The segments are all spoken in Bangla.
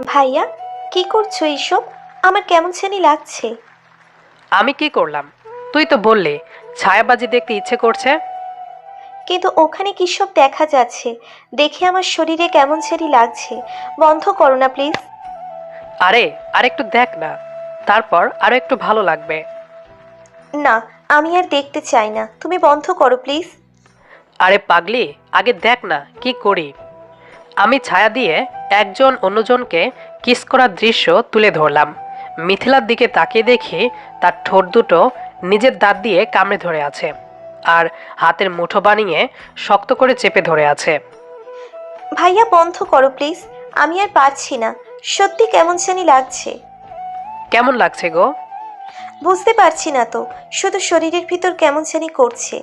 ভাইয়া, কি করছো এইসব? আমার কেমন জানি লাগছে। আমি কি করলাম? তুই তো বললি ছায়াবাজি দেখতে ইচ্ছে করছে। কিন্তু ওখানে কি সব দেখা যাচ্ছে, দেখে আমার শরীরে কেমন জানি লাগছে। বন্ধ করো না প্লিজ। আরে আরেকটু দেখ না, তারপর আরো একটু ভালো লাগবে। না, আমি আর দেখতে চাই না, তুমি বন্ধ করো প্লিজ। আরে পাগলি, আগে দেখ না কি করি। আমি ছায়া দিয়ে একজন অন্যজনকে কিস করার দৃশ্য তুলে ধরলাম। মিথিলার দিকে তাকিয়ে দেখি তার ঠোঁট দুটো নিজের দাঁত দিয়ে কামড়ে ধরে আছে, আর হাতের মুঠো বানিয়ে শক্ত করে চেপে ধরে আছে। ভাইয়া বন্ধ করো প্লিজ, আমি আর পারছি না। সত্যি কেমন জানি লাগছে। কেমন লাগছে গো? বুঝতে পারছি না তো, শুধু শরীরের ভিতর কেমন জানি করছে।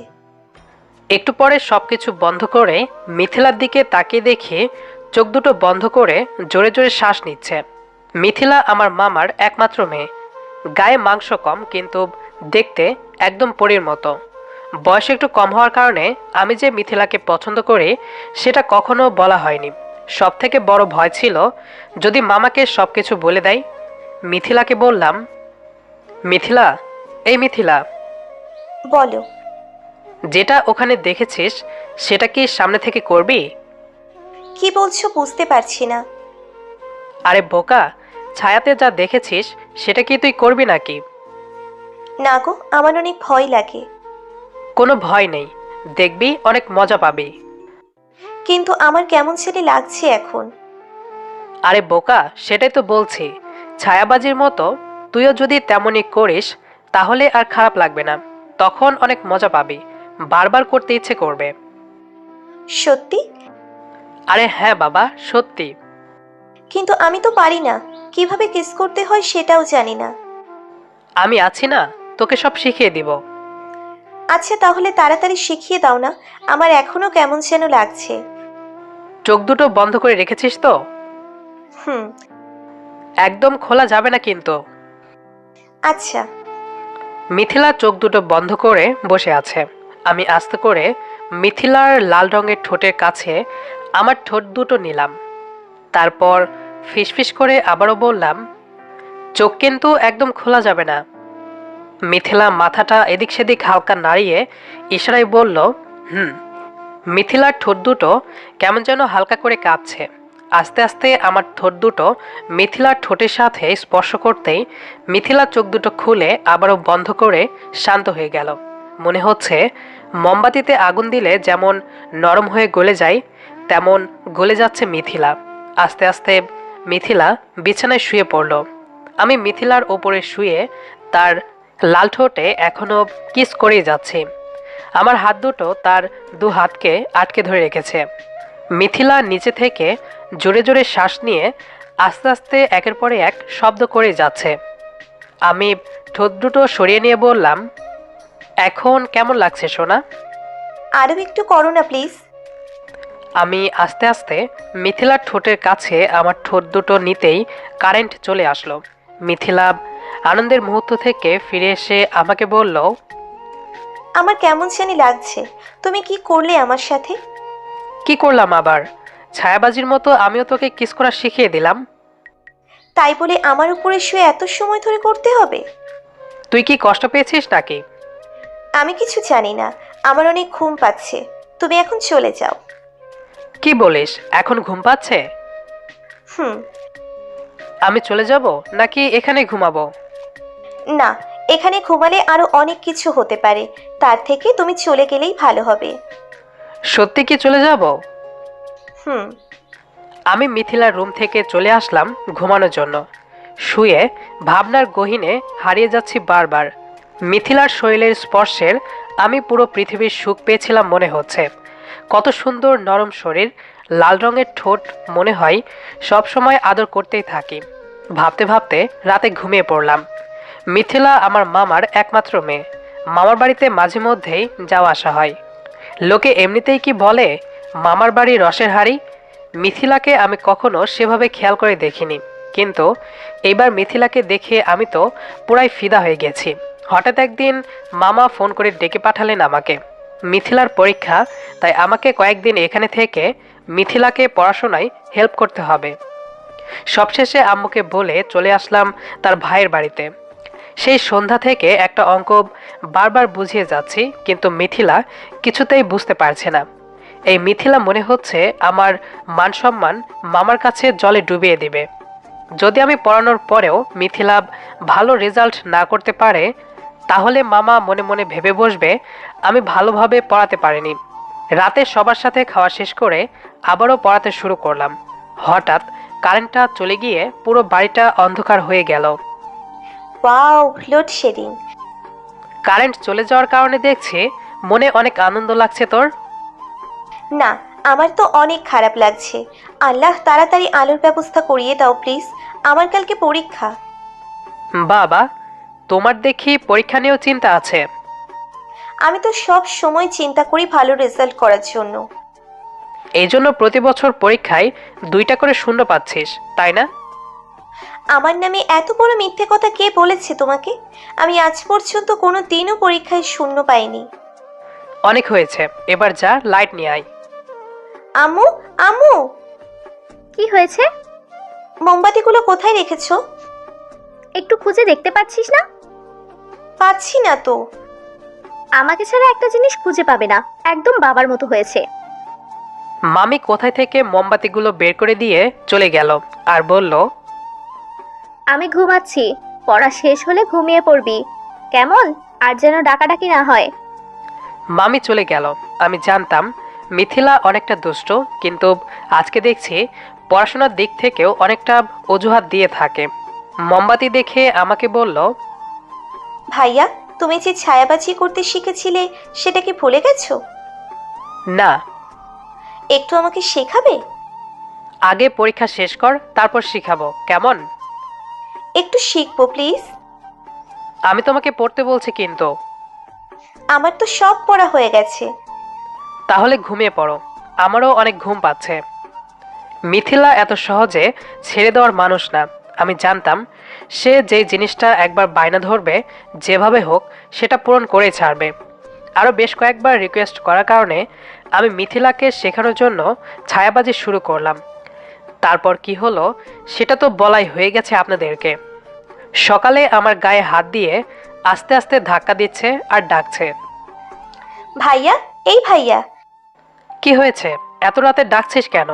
একটু পরে সবকিছু বন্ধ করে মিথিলার দিকে তাকিয়ে দেখি চোখ দুটো বন্ধ করে জোরে জোরে শ্বাস নিচ্ছে। মিথিলা আমার মামার একমাত্র মেয়ে। গায়ে মাংস কম, কিন্তু দেখতে একদম পরীর মতো। বয়স একটু কম হওয়ার কারণে আমি যে মিথিলাকে পছন্দ করি সেটা কখনো বলা হয়নি। সব থেকে বড় ভয় ছিল যদি মামাকে সবকিছু বলে দেয়। মিথিলাকে বললাম, মিথিলা, এই মিথিলা, বলো। যেটা ওখানে দেখেছিস সেটা কি সামনে থেকে করবি? কি বলছো বুঝতে পারছি না। আরে বোকা, ছায়াতে যা দেখেছিস সেটা কি তুই করবি নাকি? না গো, আমার অনেক ভয় লাগে। কোনো ভয় নেই, দেখবি অনেক মজা পাবি। কিন্তু আমার কেমন জানি লাগছে এখন। আরে বোকা, সেটাই তো বলছি। ছায়াবাজির মতো তুইও যদি তেমনই করিস তাহলে আর খারাপ লাগবে না, তখন অনেক মজা পাবি, বারবার করতে ইচ্ছে করবে। সত্যি? আরে হ্যাঁ বাবা, সত্যি। কিন্তু আমি তো পারি না, কিভাবে কিস করতে হয় সেটাও জানি না। আমি আছি না, তোকে সব শিখিয়ে দিব। আচ্ছা তাহলে তাড়াতাড়ি শিখিয়ে দাও না, আমার এখনো কেমন যেন লাগছে। চোখ দুটো বন্ধ করে রেখেছিস তো? হুম। একদম খোলা যাবে না কিন্তু। আচ্ছা। মিথিলা চোখ দুটো বন্ধ করে বসে আছে। আমি আস্তে করে মিথিলার লাল রঙের ঠোঁটের কাছে আমার ঠোঁট দুটো নিলাম। তারপর ফিসফিস করে আবারও বললাম, চোখ কিন্তু একদম খোলা যাবে না। মিথিলা মাথাটা এদিক সেদিক হালকা নাড়িয়ে ইশারায় বলল, হুম। মিথিলার ঠোঁট দুটো কেমন যেন হালকা করে কাঁপছে। আস্তে আস্তে আমার ঠোঁট দুটো মিথিলার ঠোঁটের সাথে স্পর্শ করতেই মিথিলার চোখ দুটো খুলে আবারও বন্ধ করে শান্ত হয়ে গেল। মনে হচ্ছে মোমবাতিতে আগুন দিলে যেমন নরম হয়ে গলে যায়, তেমন গলে যাচ্ছে মিথিলা। আস্তে আস্তে মিথিলা বিছানায় শুয়ে পড়ল। আমি মিথিলার ওপরে শুয়ে তার লাল ঠোঁটে এখনো কিস করেই যাচ্ছি। আমার হাত দুটো তার দু হাতকে আটকে ধরে রেখেছে। মিথিলা নিচে থেকে জোরে জোরে শ্বাস নিয়ে আস্তে আস্তে একের পরে এক শব্দ করে যাচ্ছে। আমি ঠোঁট দুটো সরিয়ে নিয়ে বললাম, এখন কেমন লাগছে সোনা? আরও একটু করো না প্লিজ। আমি আস্তে আস্তে মিথিলার ঠোঁটের কাছে আমার ঠোঁট দুটো নিতেই কারেন্ট চলে আসলো। মিথিলা আনন্দের মুহূর্ত থেকে ফিরে এসে আমাকে বলল, আমার কেমন জানি লাগছে। তুমি কি করলে আমার সাথে? কি করলাম আবার? ছায়াবাজির মতো আমিও তোকে কিস করা শিখিয়ে দিলাম। তাই বলে আমার উপরে শুয়ে এত সময় ধরে করতে হবে? তুই কি কষ্ট পেয়েছিস নাকি? আমি কিছু জানি না, আমার অনেক ঘুম পাচ্ছে। তুমি এখন চলে যাও। কি বলিস, এখন ঘুম পাচ্ছে? হুম। আমি চলে যাব নাকি এখানে ঘুমাবো? না, এখানে ঘুমালে আরো অনেক কিছু হতে পারে, তার থেকে তুমি চলে গেলেই ভালো হবে। সত্যি কি চলে যাব? হুম। আমি মিথিলার রুম থেকে চলে আসলাম ঘুমানোর জন্য। শুয়ে ভাবনার গহীনে হারিয়ে যাচ্ছি বারবার। মিথিলার শরীরের স্পর্শের আমি পুরো পৃথিবীর সুখ পেয়েছিলাম মনে হচ্ছে। কত সুন্দর নরম শরীর, লাল রঙের ঠোঁট, মনে হয় সব সময় আদর করতেই থাকি। ভাবতে ভাবতে রাতে ঘুমিয়ে পড়লাম। মিথিলা আমার মামার একমাত্র মেয়ে। মামার বাড়িতে মাঝে মধ্যেই যাওয়া আসা হয়। লোকে এমনিতেই কি বলে, মামার বাড়ি রসের হাঁড়ি। মিথিলাকে আমি কখনো সেভাবে খেয়াল করে দেখিনি, কিন্তু এইবার মিথিলাকে দেখে আমি তো পুরাই ফিদা হয়ে গেছি। হঠাৎ একদিন মামা ফোন করে ডেকে পাঠালেন আমাকে। মিথিলার পরীক্ষা, তাই আমাকে কয়েকদিন এখানে থেকে মিথিলাকে পড়াশোনায় হেল্প করতে হবে। সবশেষে আম্মুকে বলে চলে আসলাম তার ভাইয়ের বাড়িতে। সেই সন্ধ্যা থেকে একটা অঙ্ক বারবার বুঝিয়ে যাচ্ছি, কিন্তু মিথিলা কিছুতেই বুঝতে পারছে না। এই মিথিলা মনে হচ্ছে আমার মান সম্মান মামার কাছে জলে ডুবিয়ে দিবে। যদি আমি পড়ানোর পরেও মিথিলা ভালো রেজাল্ট না করতে পারে, তাহলে মামা মনে মনে ভেবে বসবে আমি ভালোভাবে পড়াতে পারিনি। রাতে সবার সাথে খাওয়া শেষ করে আবারও পড়াতে শুরু করলাম। হঠাৎ কারেন্টটা চলে গিয়ে পুরো বাড়িটা অন্ধকার হয়ে গেল। Wow, load shedding. কারেন্ট চলে যাওয়ার কারণে দেখছি মনে অনেক আনন্দ লাগছে তোর। না, আমার তো অনেক খারাপ লাগছে। আল্লাহ তাড়াতাড়ি আলোর ব্যবস্থা করিয়ে দাও প্লিজ, আমার কালকে পরীক্ষা। বাবা, তোমার দেখি পরীক্ষা নিয়েও চিন্তা আছে। আমি তো সব সময় চিন্তা করি ভালো রেজাল্ট করার জন্য। এই জন্য প্রতি বছর পরীক্ষায় 2টা করে শূন্য পাচ্ছিস, তাই না? আমার নামে এত বড় মিথ্যে কথা কে বলেছে তোমাকে? আমি আজ পর্যন্ত কোনো দিনও পরীক্ষায় শূন্য পাইনি। অনেক হয়েছে, এবার যা লাইট নিয়ে আয়। আম্মু, আম্মু, কি হয়েছে? মোমবাতিগুলো কোথায় রেখেছো? একটু খুঁজে দেখতে পাচ্ছিস না? পাচ্ছি না তো। আমাকে ছাড়া একটা জিনিস খুঁজে পাবে না, একদম বাবার মতো হয়েছে। মামি কোথায় থেকে মোমবাতিগুলো বের করে দিয়ে চলে গেল আর বলল, আমি ঘুমাচ্ছি, পড়া শেষ হলে ঘুমিয়ে পড়বি কেমন? আর যেন ডাকাডাকি না হয়। মামি চলে গেল। আমি জানতাম মিথিলা অনেকটা দুষ্ট, কিন্তু আজকে দেখছি পড়াশোনার দিক থেকেও অনেকটা অজুহাত দিয়ে থাকে। মোমবাতি দেখে আমাকে বলল, ভাইয়া, তুমি যে ছায়াবাজি করতে শিখেছিলে সেটা কি ভুলে গেছো? না, একটু আমাকে শেখাবে? আগে পরীক্ষা শেষ কর, তারপর শিখাবো, কেমন? একটু শিখবো প্লিজ। আমি তোমাকে পড়তে বলছি কিন্তু। আমার তো সব পড়া হয়ে গেছে। তাহলে ঘুমিয়ে পড়ো, আমারও অনেক ঘুম পাচ্ছে। মিথিলা এত সহজে ছেড়ে দেওয়ার মানুষ না। আমি জানতাম সে যেই জিনিসটা একবার বায়না ধরবে, যেভাবে হোক সেটা পূরণ করে ছাড়বে। আরও বেশ কয়েকবার রিকোয়েস্ট করার কারণে আমি মিথিলাকে শেখানোর জন্য ছায়াবাজি শুরু করলাম। তারপর কি হলো সেটা তো বলাই হয়ে গেছে আপনাদেরকে। সকালে আমার গায়ে হাত দিয়ে আস্তে আস্তে ধাক্কা দিচ্ছে আর ডাকছে। ভাইয়া, এই ভাইয়া। কি হয়েছে, এত রাতে ডাকছিস কেন?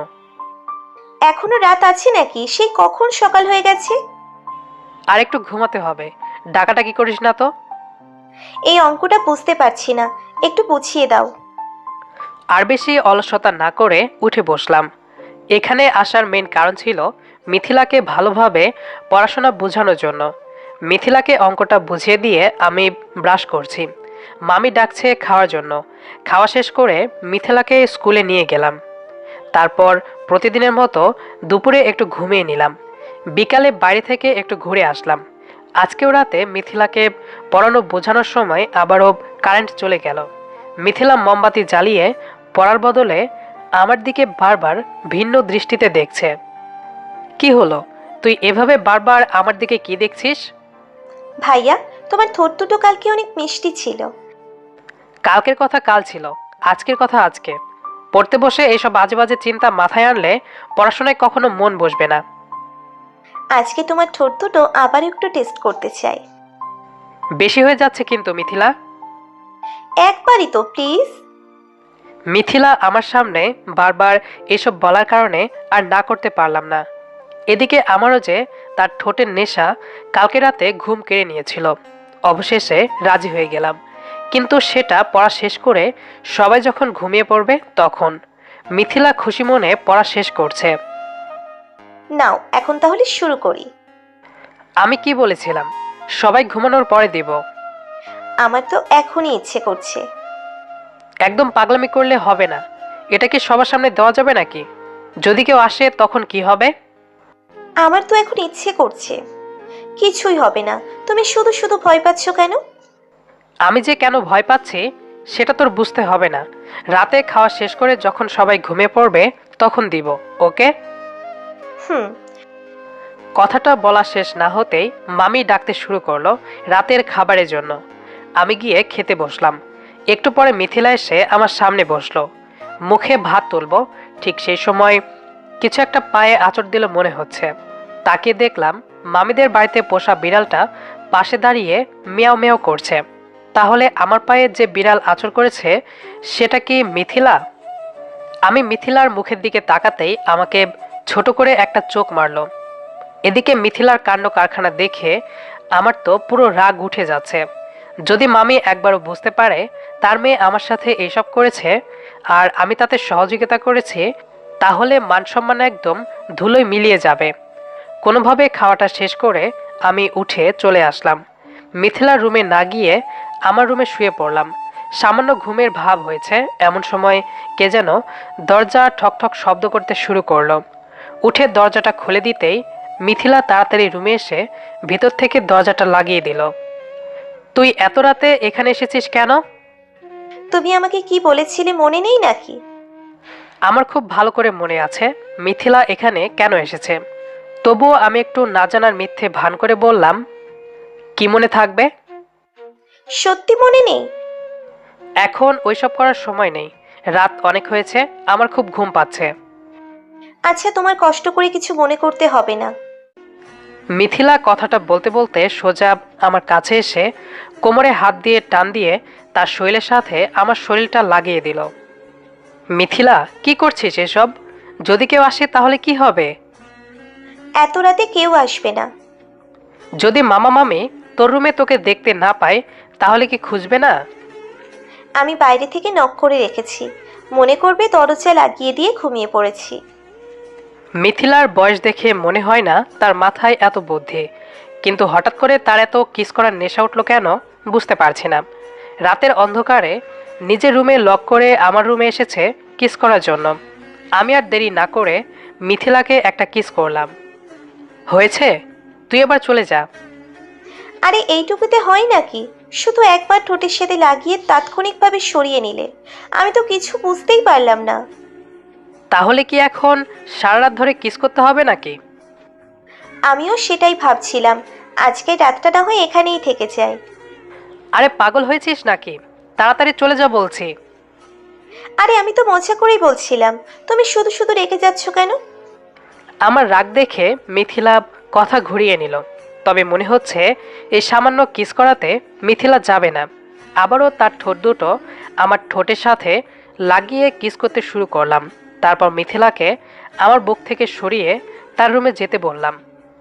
এখনো রাত আছে নাকি? সেই কখন সকাল হয়ে গেছে। আর একটু ঘুমাতে হবে, ডাকাটা কি করিস না তো। এই অঙ্কটা বুঝতে পারছি না, একটু বুঝিয়ে দাও। আর বেশি অলসতা না করে উঠে বসলাম। এখানে আসার মেন কারণ ছিল মিথিলাকে ভালোভাবে পড়াশোনা বোঝানোর জন্য। মিথিলাকে অঙ্কটা বুঝিয়ে দিয়ে আমি ব্রাশ করছি, মামি ডাকছে খাওয়ার জন্য। খাওয়া শেষ করে মিথিলাকে স্কুলে নিয়ে গেলাম। তারপর প্রতিদিনের মতো দুপুরে একটু ঘুমিয়ে নিলাম। বিকালে বাইরে থেকে একটু ঘুরে আসলাম। আজকেও রাতে মিথিলাকে পড়ানো বোঝানোর সময় আবারও কারেন্ট চলে গেল। মিথিলা মোমবাতি জ্বালিয়ে পড়ার বদলে আমার দিকে বারবার ভিন্ন দৃষ্টিতে দেখছে। কি হলো, তুই এভাবে বারবার আমার দিকে কি দেখছিস? ভাইয়া, তোমার ঠোঁট দুটো কালকে অনেক মিষ্টি ছিল। কালকের কথা কাল ছিল, আজকের কথা আজকে। পড়তে বসে এইসব বাজে বাজে চিন্তা মাথায় আনলে পড়াশোনায় কখনো মন বসবে না। আজকে তোমার ঠোঁট দুটো আবার একটু টেস্ট করতে চাই। বেশি হয়ে যাচ্ছে কিন্তু মিথিলা। একবারই তো প্লিজ। মিথিলা আমার সামনে বারবার এসব বলার কারণে আর না করতে পারলাম না। এদিকে আমারও যে তার ঠোঁটের নেশা কালকে রাতে ঘুম কেড়ে নিয়েছিল। অবশেষে রাজি হয়ে গেলাম, কিন্তু সেটা পড়া শেষ করে সবাই যখন ঘুমিয়ে পড়বে তখন। মিথিলা খুশি মনে পড়া শেষ করছে। নাও, এখন তাহলে শুরু করি। আমি কি বলেছিলাম সবাই ঘুমানোর পরে দিব? আমার তো এখনই ইচ্ছে করছে। একদম পাগলামি করলে হবে না। এটা কি সবার সামনে দেওয়া যাবে নাকি? যদি কেউ আসে তখন কি হবে? আমার তো এখন ইচ্ছে করছে। কিছুই হবে না, তুমি শুধু শুধু ভয় পাচ্ছ কেন? আমি যে কেন ভয় পাচ্ছি সেটা তোর বুঝতে হবে না। রাতে খাওয়া শেষ করে যখন সবাই ঘুমিয়ে পড়বে তখন দিব, ওকে? হুম। কথাটা বলা শেষ না হতেই মামি ডাকতে শুরু করলো রাতের খাবারের জন্য। আমি গিয়ে খেতে বসলাম। একটু পরে মিথিলা এসে আমার সামনে বসলো। মুখে ভাত তুলবো, ঠিক সেই সময় কিছু একটা পায়ে আঁচড় দিল মনে হচ্ছে। তাকিয়ে দেখলাম মামিদের বাড়িতে পোষা বিড়ালটা পাশে দাঁড়িয়ে মিয়াও মিয়াও করছে। তাহলে আমার পায়ে যে বিড়াল আঁচড় করেছে সেটা কি মিথিলা? আমি মিথিলার মুখের দিকে তাকাতেই আমাকে ছোট করে একটা চোখ মারলো। এদিকে মিথিলার কাণ্ড কারখানা দেখে আমার তো পুরো রাগ উঠে যাচ্ছে। যদি মামি একবারও বুঝতে পারে তার মেয়ে আমার সাথে এইসব করেছে আর আমি তাতে সহযোগিতা করেছি, তাহলে মানসম্মান একদম ধুলোয় মিলিয়ে যাবে। কোনোভাবে খাওয়াটা শেষ করে আমি উঠে চলে আসলাম। মিথিলার রুমে না গিয়ে আমার রুমে শুয়ে পড়লাম। সামান্য ঘুমের ভাব হয়েছে এমন সময় কে যেন দরজা ঠকঠক শব্দ করতে শুরু করলো। উঠে দরজাটা খুলে দিতেই মিথিলা তাড়াতাড়ি রুমে এসে ভিতর থেকে দরজাটা লাগিয়ে দিল। তুই এত রাতে এখানে এসেছিস কেন? তুমি আমাকে কি বলেছিলে মনে নেই নাকি? আমার খুব ভালো করে মনে আছে মিথিলা এখানে কেন এসেছে। তবুও আমি একটু না জানার মিথ্যে ভান করে বললাম, কি মনে থাকবে? সত্যি মনে নেই? এখন ওইসব করার সময় নেই, রাত অনেক হয়েছে, আমার খুব ঘুম পাচ্ছে। আচ্ছা, তোমার কষ্ট করে কিছু মনে করতে হবে না। মিথিলা কথাটা বলতে বলতে সোজা আমার কাছে এসে কোমরে হাত দিয়ে টান দিয়ে তার শরীরের সাথে আমার শরীরটা লাগিয়ে দিল। মিথিলা, কি করছিস এসব? যদি কেউ আসে তাহলে কি হবে? এত রাতে কেউ আসবে না। যদি মামা মামি তোর রুমে তোকে দেখতে না পায় তাহলে কি খুঁজবে না? আমি বাইরে থেকে নক করে রেখেছি, মনে করবে দরজা লাগিয়ে দিয়ে ঘুমিয়ে পড়েছি। মিথিলার বয়স দেখে মনে হয় না তার মাথায় এত বুদ্ধি, কিন্তু হঠাৎ করে তার এত কিস করার নেশা উঠলো কেন বুঝতে পারছি না। রাতের অন্ধকারে নিজের রুমে লক করে আমার রুমে এসেছে কিস করার জন্য। আমি আর দেরি না করে মিথিলাকে একটা কিস করলাম। হয়েছে, তুই এবার চলে যা। আরে এইটুকুতে হয় নাকি? শুধু একবার ঠোঁটের সাথে লাগিয়ে তাৎক্ষণিকভাবে সরিয়ে নিলে। আমি তো কিছু বুঝতেই পারলাম না। তাহলে কি এখন সারা রাত ধরে কিস করতে হবে নাকি? আমিও সেটাই ভাবছিলাম, আজকে রাতটা না হয় এখানেই থেকে যায়। আরে পাগল হয়েছিস নাকি? তাড়াতাড়ি চলে যা বলছি। আরে আমি তো মজা করেই বলছিলাম, তুমি শুধু শুধু রেগে যাচ্ছ কেন? আমার রাগ দেখে মিথিলা কথা ঘুরিয়ে নিল। তবে মনে হচ্ছে এই সামান্য কিস করাতে মিথিলা যাবে না। আবারও তার ঠোঁট দুটো আমার ঠোঁটের সাথে লাগিয়ে কিস করতে শুরু করলাম। তারপর মিথিলাকে আমার বুক থেকে সরিয়ে তার রুমে যেতে বললাম।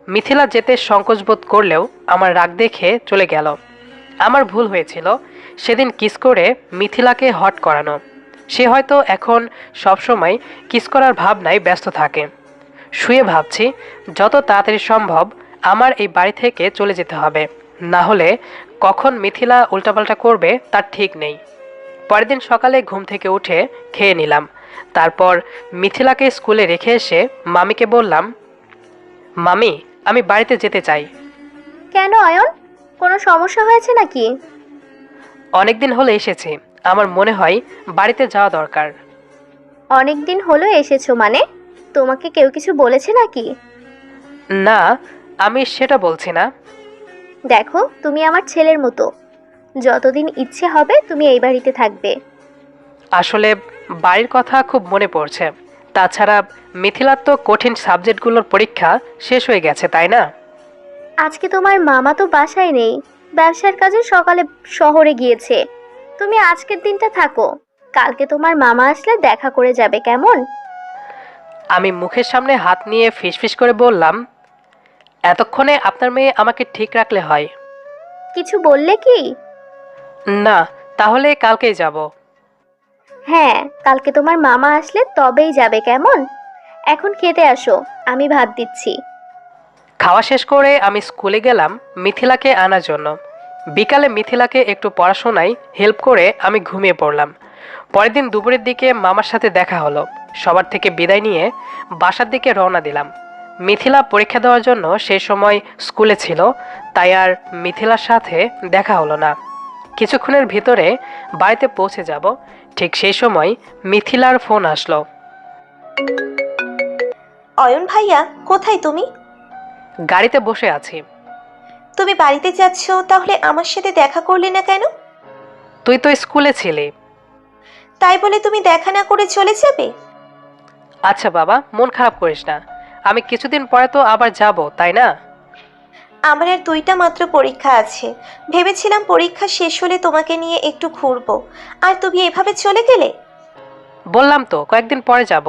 মিথিলা যেতে সংকোচ বোধ করলেও আমার রাগ দেখে চলে গেল। আমার ভুল হয়েছিল সেদিন কিস করে মিথিলাকে হট করানো। সে হয়তো এখন সবসময় কিস করার ভাবনায় ব্যস্ত থাকে। শুয়ে ভাবছি যত তাড়াতাড়ি সম্ভব আমার এই বাড়ি থেকে চলে যেতে হবে, না হলে কখন মিথিলা উল্টাপাল্টা করবে তার ঠিক নেই। পরের দিন সকালে ঘুম থেকে উঠে খেয়ে নিলাম। তারপর মিথিলাকে স্কুলে রেখে এসে মামিকে বললাম, মামি, আমি বাড়িতে যেতে চাই। কেন অয়ন, কোনো সমস্যা হয়েছে নাকি? অনেক দিন হলে এসেছি, আমার মনে হয় বাড়িতে যাওয়া দরকার। অনেক দিন হলো এসেছো মানে? তোমাকে কেউ কিছু বলেছে নাকি? না, আমি সেটা বলছি না। দেখো, তুমি আমার ছেলের মতো, যতদিন ইচ্ছে হবে তুমি এই বাড়িতে থাকবে। আসলে বাড়ির কথা খুব মনে পড়ছে। তাছাড়া মিথিলার তো কঠিন সাবজেক্টগুলোর পরীক্ষা শেষ হয়ে গেছে, তাই না? আজকে তোমার মামা তো বাসায় নেই, ব্যবসার কাজে সকালে শহরে গিয়েছে। তুমি আজকের দিনটা থাকো, কালকে তোমার মামা আসলে দেখা করে যাবে, কেমন? আমি মুখের সামনে হাত নিয়ে ফিসফিস করে বললাম, এতক্ষণে আপনার মেয়ে আমাকে ঠিক রাখলে হয়। কিছু বললে কি? না, তাহলে কালকেই যাব। হ্যাঁ, কালকে তোমার মামা আসলে তবেই যাবে, কেমন? এখন খেতে আসো, আমি ভাত দিচ্ছি। খাওয়া শেষ করে আমি স্কুলে গেলাম মিথিলাকে আনার জন্য। বিকালে মিথিলাকে একটু পড়াশোনায় হেল্প করে আমি ঘুমিয়ে পড়লাম। পরের দিন দুপুরের দিকে মামার সাথে দেখা হলো। সবার থেকে বিদায় নিয়ে বাসার দিকে রওনা দিলাম। মিথিলা পরীক্ষা দেওয়ার জন্য সেই সময় স্কুলে ছিল, তাই আর মিথিলার সাথে দেখা হলো না। কিছুক্ষণের ভিতরে বাড়িতে পৌঁছে যাব, ঠিক সেই সময় মিথিলার ফোন আসলো। অয়ন ভাইয়া, কোথায় তুমি? গাড়িতে বসে আছি। তুমি বাড়িতে যাচ্ছ, তাহলে আমার সাথে দেখা করলে না কেন? তুই তো স্কুলে ছিলি। তাই বলে তুমি দেখা না করে চলে যাবে? আচ্ছা বাবা, মন খারাপ করিস না। আমি কিছুদিন পরে তো আবার যাব, তাই না? আমার আর 2টা মাত্র পরীক্ষা আছে। ভেবেছিলাম পরীক্ষা শেষ হলে তোমাকে নিয়ে একটু ঘুরবো, আর তুমি এভাবে চলে গেলে। বললাম তো কয়েকদিন পরে যাব,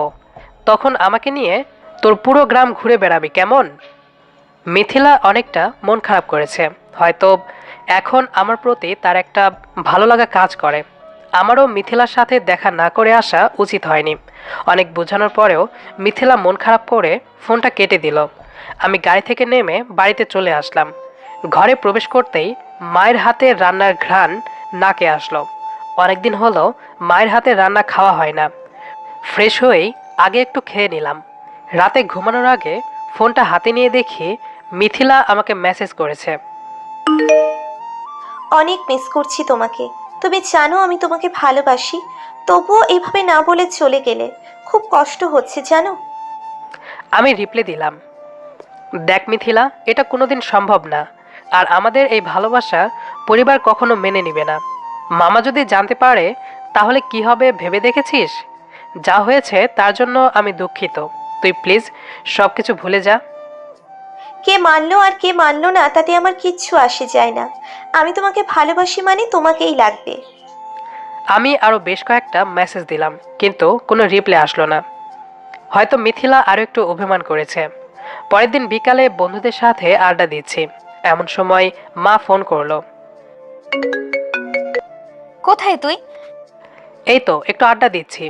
তখন আমাকে নিয়ে তোর পুরো গ্রাম ঘুরে বেড়াবি, কেমন? মিথিলা অনেকটা মন খারাপ করেছে, হয়তো এখন আমার প্রতি তার একটা ভালো লাগা কাজ করে। আমারও মিথিলার সাথে দেখা না করে আসা উচিত হয়নি। অনেক বোঝানোর পরেও মিথিলা মন খারাপ করে ফোনটা কেটে দিল। আমি গাড়ি থেকে নেমে বাড়িতে চলে আসলাম। ঘরে প্রবেশ করতেই মায়ের হাতে রান্নার ঘ্রাণ নাকে আসলো। অনেকদিন হলো মায়ের হাতে রান্না খাওয়া হয় না। ফ্রেশ হয়েই আগে একটু খেয়ে নিলাম। রাতে ঘুমানোর আগে ফোনটা হাতে নিয়ে দেখি মিথিলা আমাকে মেসেজ করেছে। অনেক মিস করছি তোমাকে। তুমি জানো আমি তোমাকে ভালোবাসি, তবুও এভাবে না বলে চলে গেলে খুব কষ্ট হচ্ছে জানো। আমি রিপ্লাই দিলাম, দেখ মিথিলা, এটা কোনোদিন সম্ভব না। আর আমাদের এই ভালোবাসা পরিবার কখনো মেনে নেবে না। মামা যদি জানতে পারে তাহলে কি হবে ভেবে দেখেছিস? যা হয়েছে তার জন্য আমি দুঃখিত। তুই প্লিজ সব কিছু ভুলে যা। কে মানলো আর কে মানলো না তাতে আমার কিচ্ছু আসে যায় না। আমি তোমাকে ভালোবাসি মানে তোমাকেই লাগবে। আমি আরও বেশ কয়েকটা মেসেজ দিলাম, কিন্তু কোনো রিপ্লাই আসলো না। হয়তো মিথিলা আরও একটু অভিমান করেছে। পরের দিন বিকালে বন্ধুদের সাথে আড্ডা দিচ্ছি, এমন সময় মা ফোন করলো। কোথায় তুই? এই তো একটু আড্ডা দিচ্ছি।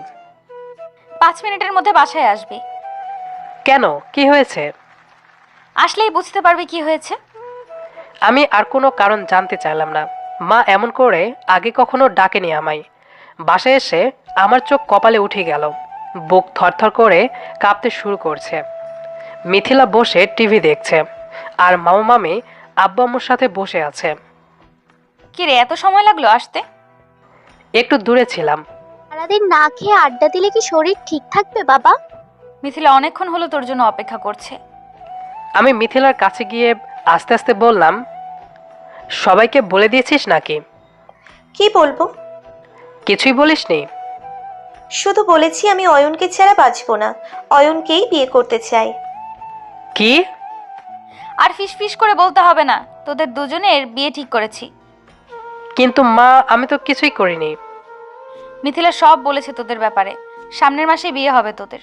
5 মিনিটের মধ্যে বাসায় আসবি। কেন, কি হয়েছে? আসলেই বুঝতে পারবি কি হয়েছে। আমি আর কোনো কারণ জানতে চাইলাম না। মা এমন করে আগে কখনো ডাকেনি আমায়। বাসায় এসে আমার চোখ কপালে উঠে গেল, বুক থরথর করে কাঁপতে শুরু করছে। মিথিলা বসে টিভি দেখছে, আর মামা মামি আব্বু আম্মুর সাথে বসে আছে। কি রে, এত সময় লাগলো আসতে? একটু দূরে ছিলাম। সারাদিন না খেয়ে আড্ডা দিলে কি শরীর ঠিক থাকবে বাবা? মিথিলা অনেকক্ষণ হলো তোর জন্য অপেক্ষা করছে। আমি মিথিলার কাছে গিয়ে আস্তে আস্তে বললাম, সবাইকে বলে দিয়েছিস নাকি? কি বলবো? কিছুই বলিসনি? শুধু বলেছি আমি অয়নকে ছাড়া বাঁচবো না, অয়নকেই বিয়ে করতে চাই। কি? আর ফিস করে বলতে হবে না, তোদের দুজনের বিয়ে ঠিক করেছি। কিন্তু মা, আমি তো কিছুই করিনি। মিথিলা সব বলেছে তোদের ব্যাপারে। সামনের মাসে বিয়ে হবে তোদের।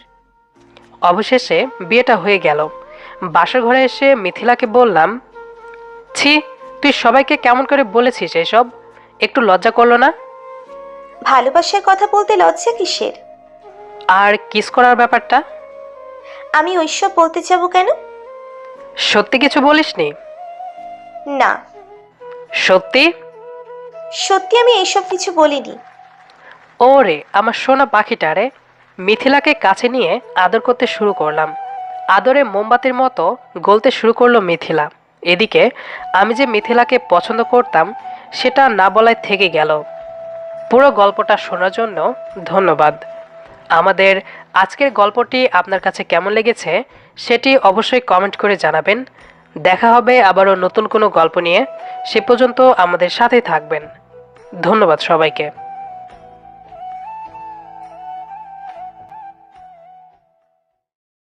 অবশেষে বিয়েটা হয়ে গেল। বাসার ঘরে এসে মিথিলাকে বললাম, ছি, তুই সবাইকে কেমন করে বলেছিস এসব? একটু লজ্জা করলো না? ভালোবাসার কথা বলতে লজ্জা কিসের? আর কিস করার ব্যাপারটা? আমি ওইসব বলতে যাবো কেন? সত্যি কিছু বলিসনি? না, সত্যি? সত্যি আমি এইসব কিছু বলিনি। ওরে আমার সোনা পাখিটা রে। মিথিলাকে কাছে নিয়ে আদর করতে শুরু করলাম। আদরে মোমবাতির মতো গলতে শুরু করলো মিথিলা। এদিকে আমি যে মিথিলাকে পছন্দ করতাম সেটা না বলায় থেকে গেল। পুরো গল্পটা শোনার জন্য ধন্যবাদ। আমাদের আজকের গল্পটি আপনার কাছে কেমন লেগেছে সেটি অবশ্যই কমেন্ট করে জানাবেন। দেখা হবে আবারও নতুন কোনো গল্প নিয়ে। সে পর্যন্ত আমাদের সাথেই থাকবেন। ধন্যবাদ সবাইকে।